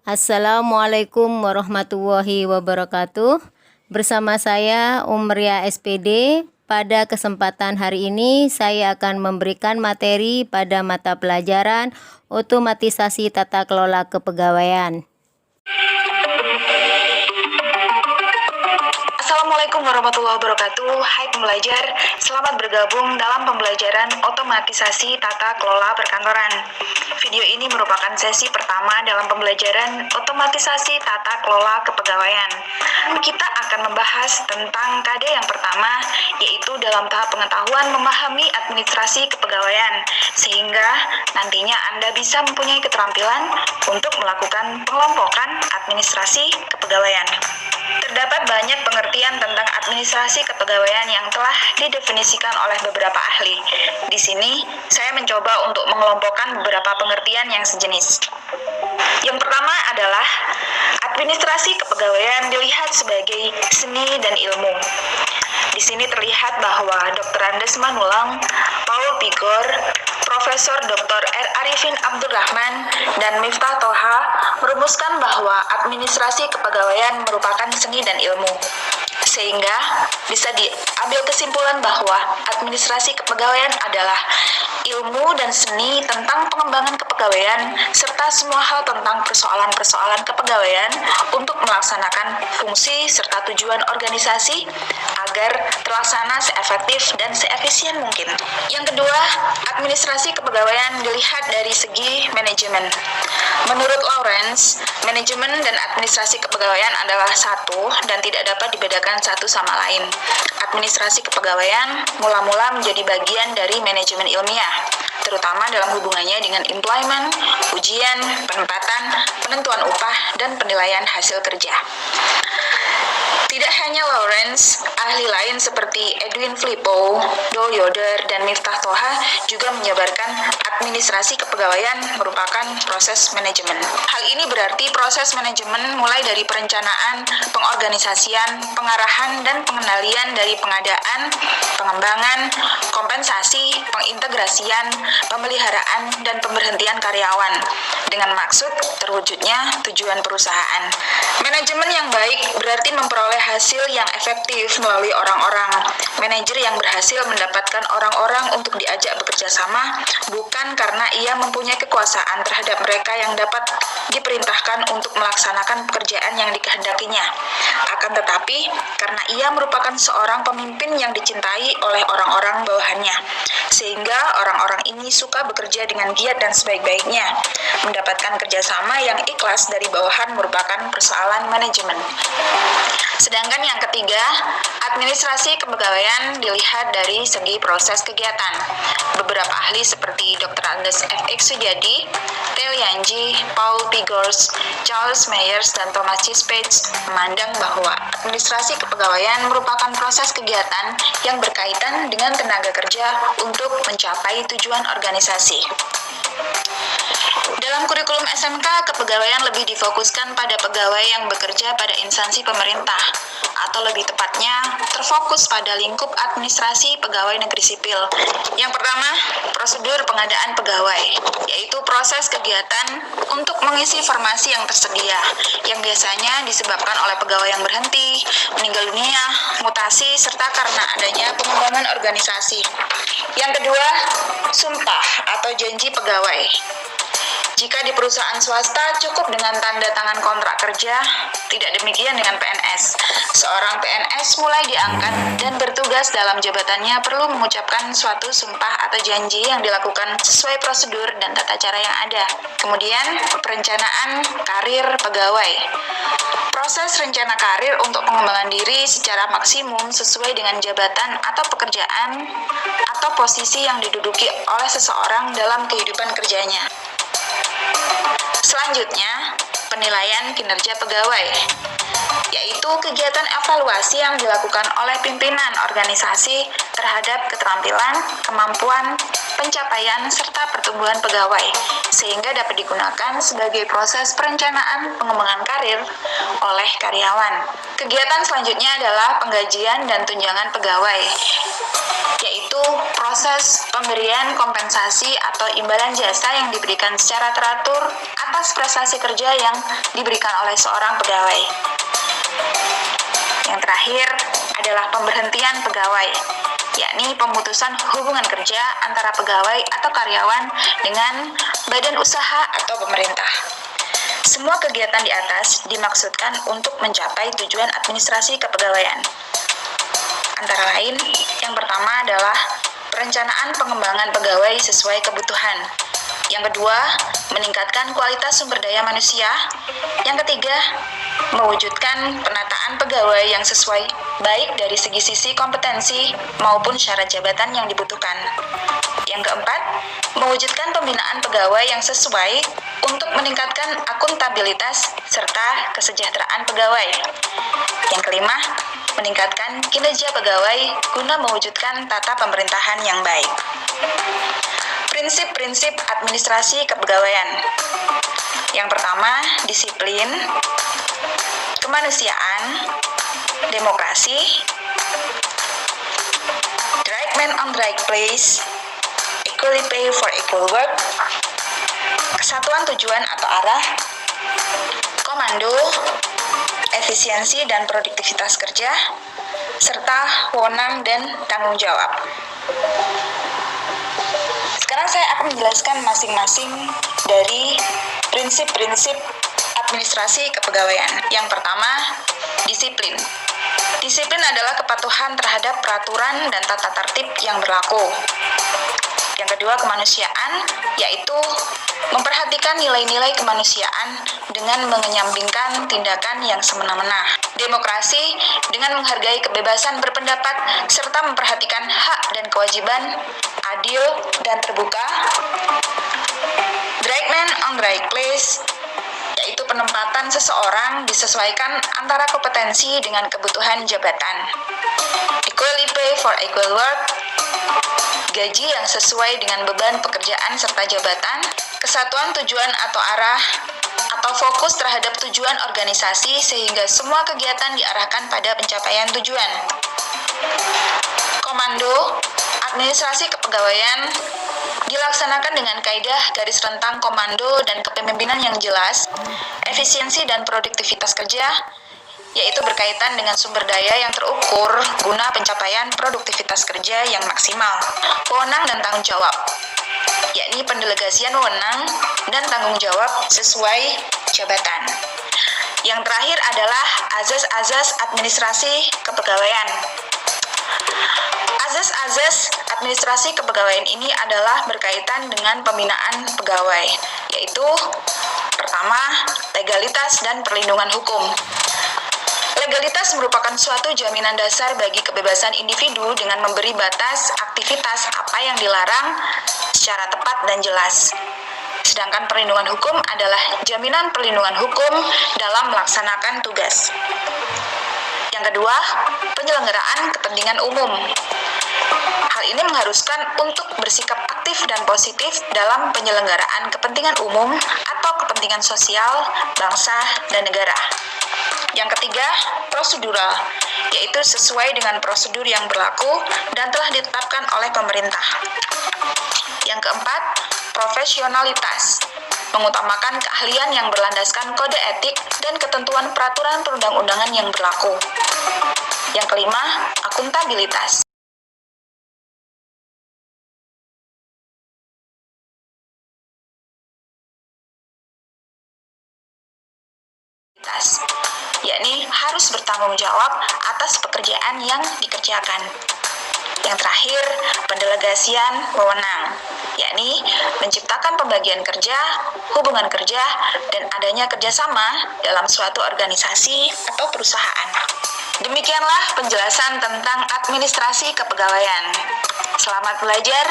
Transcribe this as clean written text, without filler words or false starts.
Assalamualaikum warahmatullahi wabarakatuh. Bersama saya Umria SPD. Pada kesempatan hari ini saya akan memberikan materi pada mata pelajaran Otomatisasi Tata Kelola Kepegawaian. Assalamualaikum warahmatullahi wabarakatuh. Hai pembelajar, selamat bergabung dalam pembelajaran otomatisasi tata kelola perkantoran. Video ini merupakan sesi pertama dalam pembelajaran otomatisasi tata kelola kepegawaian. Kita akan membahas tentang KD yang pertama, yaitu dalam tahap pengetahuan memahami administrasi kepegawaian, sehingga nantinya Anda bisa mempunyai keterampilan untuk melakukan pengelompokan administrasi kepegawaian. Terdapat banyak pengertian tentang administrasi kepegawaian yang telah didefinisikan oleh beberapa ahli. Di sini, saya mencoba untuk mengelompokkan beberapa pengertian yang sejenis. Yang pertama adalah administrasi kepegawaian dilihat sebagai seni dan ilmu. Di sini terlihat bahwa Dr. Andes Manulang, Paul Pigor, Profesor Dr. R. Arifin Abdurrahman, dan Miftah Toha merumuskan bahwa administrasi kepegawaian merupakan seni dan ilmu. Sehingga bisa diambil kesimpulan bahwa administrasi kepegawaian adalah ilmu dan seni tentang pengembangan kepegawaian serta semua hal tentang persoalan-persoalan kepegawaian untuk melaksanakan fungsi serta tujuan organisasi agar terlaksana seefektif dan seefisien mungkin. Yang kedua, administrasi kepegawaian dilihat dari segi manajemen. Menurut Lawrence, manajemen dan administrasi kepegawaian adalah satu dan tidak dapat dibedakan satu sama lain. Administrasi kepegawaian mula-mula menjadi bagian dari manajemen ilmiah, terutama dalam hubungannya dengan employment, ujian, penempatan, penentuan upah, dan penilaian hasil kerja. Tidak hanya Lawrence, ahli lain seperti Edwin Flippo, Do Yoder, dan Miftah Toha juga menjabarkan administrasi kepegawaian merupakan proses manajemen. Hal ini berarti proses manajemen mulai dari perencanaan, pengorganisasian, pengarahan, dan pengendalian dari pengadaan, pengembangan, kompensasi, pengintegrasian, pemeliharaan, dan pemberhentian karyawan dengan maksud terwujudnya tujuan perusahaan. Manajemen yang baik berarti memperoleh hasil yang efektif melalui orang-orang. Manajer yang berhasil mendapatkan orang-orang untuk diajak bekerja sama bukan karena ia mempunyai kekuasaan terhadap mereka yang dapat diperintahkan untuk melaksanakan pekerjaan yang dikehendakinya. Akan tetapi, karena ia merupakan seorang pemimpin yang dicintai oleh orang-orang bawahannya, sehingga orang-orang ini suka bekerja dengan giat dan sebaik-baiknya. Mendapatkan kerjasama yang ikhlas dari bawahan merupakan persoalan manajemen. Sedangkan yang ketiga, administrasi kepegawaian dilihat dari segi proses kegiatan. Beberapa ahli seperti Dr. Andes F.X. Sujadi, Theo Yanji, Paul Pigors, Charles Myers, dan Thomas C. Spades memandang bahwa administrasi kepegawaian merupakan proses kegiatan yang berkaitan dengan tenaga kerja untuk mencapai tujuan organisasi. Dalam kurikulum SMK, kepegawaian lebih difokuskan pada pegawai yang bekerja pada instansi pemerintah, atau lebih tepatnya terfokus pada lingkup administrasi pegawai negeri sipil. Yang pertama, prosedur pengadaan pegawai, yaitu proses kegiatan untuk mengisi formasi yang tersedia, yang biasanya disebabkan oleh pegawai yang berhenti, meninggal dunia, mutasi, serta karena adanya pengembangan organisasi. Yang kedua, sumpah atau janji pegawai. Jika di perusahaan swasta cukup dengan tanda tangan kontrak kerja, tidak demikian dengan PNS. Seorang PNS mulai diangkat dan bertugas dalam jabatannya perlu mengucapkan suatu sumpah atau janji yang dilakukan sesuai prosedur dan tata cara yang ada. Kemudian, perencanaan karir pegawai. Proses rencana karir untuk pengembangan diri secara maksimum sesuai dengan jabatan atau pekerjaan atau posisi yang diduduki oleh seseorang dalam kehidupan kerjanya. Selanjutnya, penilaian kinerja pegawai, yaitu kegiatan evaluasi yang dilakukan oleh pimpinan organisasi terhadap keterampilan, kemampuan, pencapaian, serta pertumbuhan pegawai, sehingga dapat digunakan sebagai proses perencanaan pengembangan karir oleh karyawan. Kegiatan selanjutnya adalah penggajian dan tunjangan pegawai, yaitu proses pemberian kompensasi atau imbalan jasa yang diberikan secara teratur atas prestasi kerja yang diberikan oleh seorang pegawai. Yang terakhir adalah pemberhentian pegawai, yakni pemutusan hubungan kerja antara pegawai atau karyawan dengan badan usaha atau pemerintah. Semua kegiatan di atas dimaksudkan untuk mencapai tujuan administrasi kepegawaian. Antara lain, yang pertama adalah perencanaan pengembangan pegawai sesuai kebutuhan. Yang kedua, meningkatkan kualitas sumber daya manusia. Yang ketiga, mewujudkan penataan pegawai yang sesuai baik dari sisi kompetensi maupun syarat jabatan yang dibutuhkan. Yang keempat, mewujudkan pembinaan pegawai yang sesuai untuk meningkatkan akuntabilitas serta kesejahteraan pegawai. Yang kelima, meningkatkan kinerja pegawai guna mewujudkan tata pemerintahan yang baik. Prinsip-prinsip administrasi kepegawaian. Yang pertama, disiplin, kemanusiaan, demokrasi, the right man on the right place, equally pay for equal work, kesatuan tujuan atau arah, komando, efisiensi dan produktivitas kerja, serta wewenang dan tanggung jawab. Sekarang saya akan menjelaskan masing-masing dari prinsip-prinsip administrasi kepegawaian. Yang pertama, disiplin. Disiplin adalah kepatuhan terhadap peraturan dan tata tertib yang berlaku. Yang kedua, kemanusiaan, yaitu memperhatikan nilai-nilai kemanusiaan dengan mengenyampingkan tindakan yang semena-mena. Demokrasi dengan menghargai kebebasan berpendapat serta memperhatikan hak dan kewajiban adil dan terbuka. The right man on the right place, yaitu penempatan seseorang disesuaikan antara kompetensi dengan kebutuhan jabatan. Equally pay for equal work, gaji yang sesuai dengan beban pekerjaan serta jabatan, kesatuan tujuan atau arah, atau fokus terhadap tujuan organisasi sehingga semua kegiatan diarahkan pada pencapaian tujuan. Komando, administrasi kepegawaian dilaksanakan dengan kaidah garis rentang komando dan kepemimpinan yang jelas, efisiensi dan produktivitas kerja, yaitu berkaitan dengan sumber daya yang terukur guna pencapaian produktivitas kerja yang maksimal. Wewenang dan tanggung jawab, yakni pendelegasian wewenang dan tanggung jawab sesuai jabatan. Yang terakhir adalah azas-azas administrasi kepegawaian. Azas-azas administrasi kepegawaian ini adalah berkaitan dengan pembinaan pegawai, yaitu pertama, legalitas dan perlindungan hukum. Legalitas merupakan suatu jaminan dasar bagi kebebasan individu dengan memberi batas aktivitas apa yang dilarang secara tepat dan jelas. Sedangkan perlindungan hukum adalah jaminan perlindungan hukum dalam melaksanakan tugas. Yang kedua, penyelenggaraan kepentingan umum. Hal ini mengharuskan untuk bersikap aktif dan positif dalam penyelenggaraan kepentingan umum atau kepentingan sosial, bangsa, dan negara. Yang ketiga, prosedural, yaitu sesuai dengan prosedur yang berlaku dan telah ditetapkan oleh pemerintah. Yang keempat, profesionalitas, mengutamakan keahlian yang berlandaskan kode etik dan ketentuan peraturan perundang-undangan yang berlaku. Yang kelima, akuntabilitas. Yakni harus bertanggung jawab atas pekerjaan yang dikerjakan. Yang terakhir, pendelegasian wewenang, yakni menciptakan pembagian kerja, hubungan kerja, dan adanya kerjasama dalam suatu organisasi atau perusahaan. Demikianlah penjelasan tentang administrasi kepegawaian. Selamat belajar.